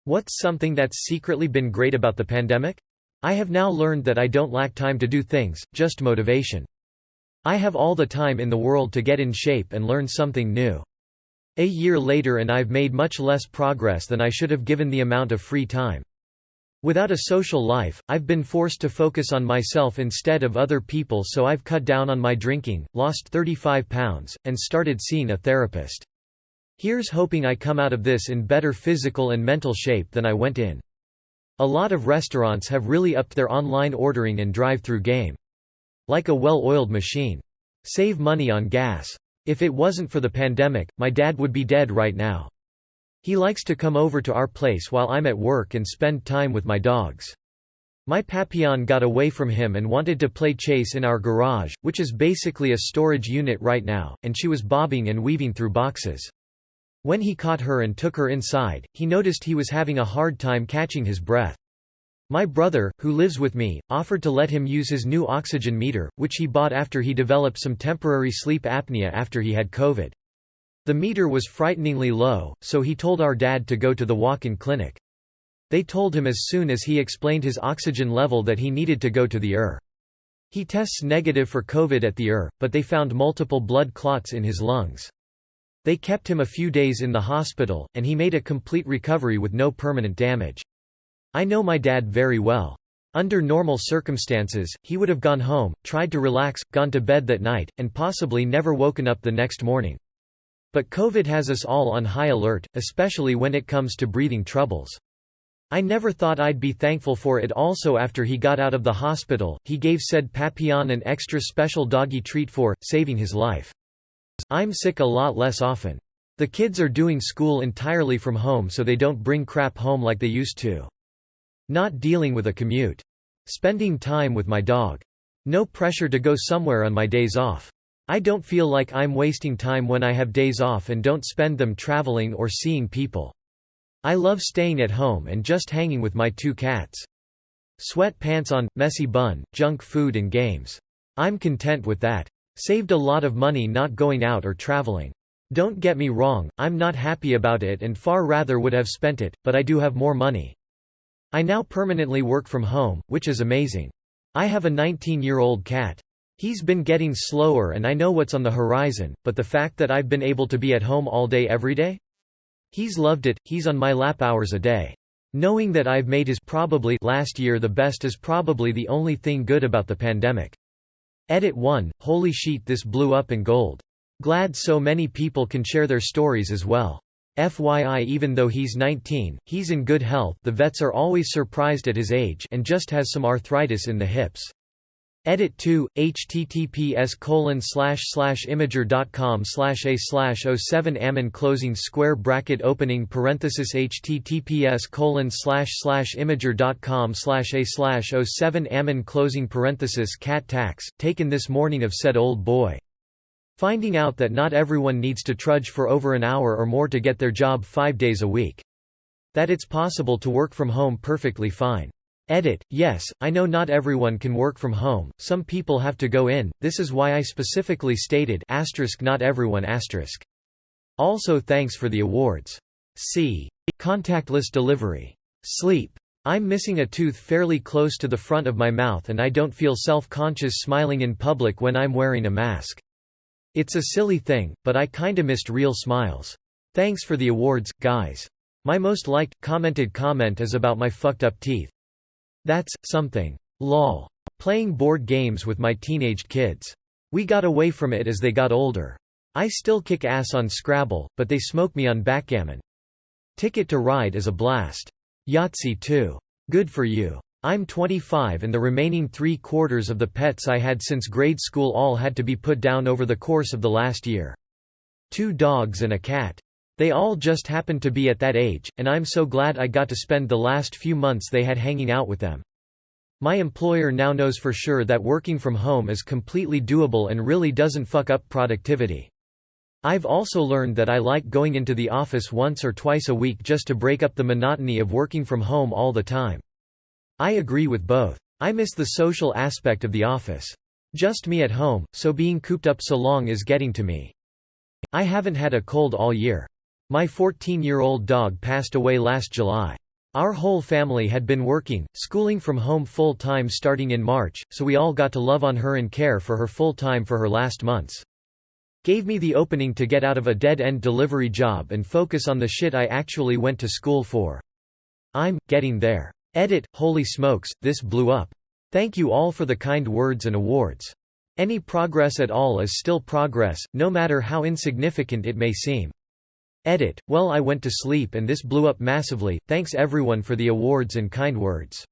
What's something that's secretly been great about the pandemic? I have now learned that I don't lack time to do things, just motivation. I have all the time in the world to get in shape and learn something new. A year later and I've made much less progress than I should have given the amount of free time. Without a social life, I've been forced to focus on myself instead of other people, so I've cut down on my drinking, lost 35 pounds, and started seeing a therapist. Here's hoping I come out of this in better physical and mental shape than I went in. A lot of restaurants have really upped their online ordering and drive-through game. Like a well-oiled machine. Save money on gas. If it wasn't for the pandemic, my dad would be dead right now. He likes to come over to our place while I'm at work and spend time with my dogs. My Papillon got away from him and wanted to play chase in our garage, which is basically a storage unit right now, and she was bobbing and weaving through boxes. When he caught her and took her inside, he noticed he was having a hard time catching his breath. My brother, who lives with me, offered to let him use his new oxygen meter, which he bought after he developed some temporary sleep apnea after he had COVID. The meter was frighteningly low, so he told our dad to go to the walk-in clinic. They told him as soon as he explained his oxygen level that he needed to go to the ER. He tests negative for COVID at the ER, but they found multiple blood clots in his lungs. They kept him a few days in the hospital, and he made a complete recovery with no permanent damage. I know my dad very well. Under normal circumstances, he would have gone home, tried to relax, gone to bed that night, and possibly never woken up the next morning. But COVID has us all on high alert, especially when it comes to breathing troubles. I never thought I'd be thankful for it. Also, after he got out of the hospital, he gave said Papillon an extra special doggy treat for saving his life. I'm sick a lot less often. The kids are doing school entirely from home, so they don't bring crap home like they used to. Not dealing with a commute. Spending time with my dog. No pressure to go somewhere on my days off. I don't feel like I'm wasting time when I have days off and don't spend them traveling or seeing people. I love staying at home and just hanging with my 2 cats. Sweatpants on, messy bun, junk food and games. I'm content with that. Saved a lot of money not going out or traveling. Don't get me wrong, I'm not happy about it and far rather would have spent it, but I do have more money. I now permanently work from home, which is amazing. I have a 19-year-old cat. He's been getting slower and I know what's on the horizon, but the fact that I've been able to be at home all day every day? He's loved it. He's on my lap hours a day. Knowing that I've made his probably last year the best is probably the only thing good about the pandemic. Edit 1, holy sheet, this blew up in gold. Glad so many people can share their stories as well. FYI, even though he's 19, he's in good health. The vets are always surprised at his age and just has some arthritis in the hips. Edit 2, https://imager.com/a/07 ammon closing square bracket opening parenthesis https://imager.com/a/07 ammon closing parenthesis cat tax, taken this morning of said old boy. Finding out that not everyone needs to trudge for over an hour or more to get their job 5 days a week. That it's possible to work from home perfectly fine. Edit, yes, I know not everyone can work from home, some people have to go in, this is why I specifically stated not everyone . Also thanks for the awards. C. Contactless delivery. Sleep. I'm missing a tooth fairly close to the front of my mouth and I don't feel self-conscious smiling in public when I'm wearing a mask. It's a silly thing, but I kinda missed real smiles. Thanks for the awards, guys. My most liked, commented comment is about my fucked up teeth. That's something. Lol. Playing board games with my teenaged kids. We got away from it as they got older. I still kick ass on Scrabble, but they smoke me on backgammon. Ticket to Ride is a blast. Yahtzee too. Good for you. I'm 25 and the remaining 3/4 of the pets I had since grade school all had to be put down over the course of the last year. 2 dogs and a cat. They all just happened to be at that age, and I'm so glad I got to spend the last few months they had hanging out with them. My employer now knows for sure that working from home is completely doable and really doesn't fuck up productivity. I've also learned that I like going into the office once or twice a week just to break up the monotony of working from home all the time. I agree with both. I miss the social aspect of the office. Just me at home, so being cooped up so long is getting to me. I haven't had a cold all year. My 14-year-old dog passed away last July. Our whole family had been working, schooling from home full-time starting in March, so we all got to love on her and care for her full-time for her last months. Gave me the opening to get out of a dead-end delivery job and focus on the shit I actually went to school for. I'm getting there. Edit. Holy smokes, this blew up. Thank you all for the kind words and awards. Any progress at all is still progress, no matter how insignificant it may seem. Edit. Well, I went to sleep and this blew up massively, thanks everyone for the awards and kind words.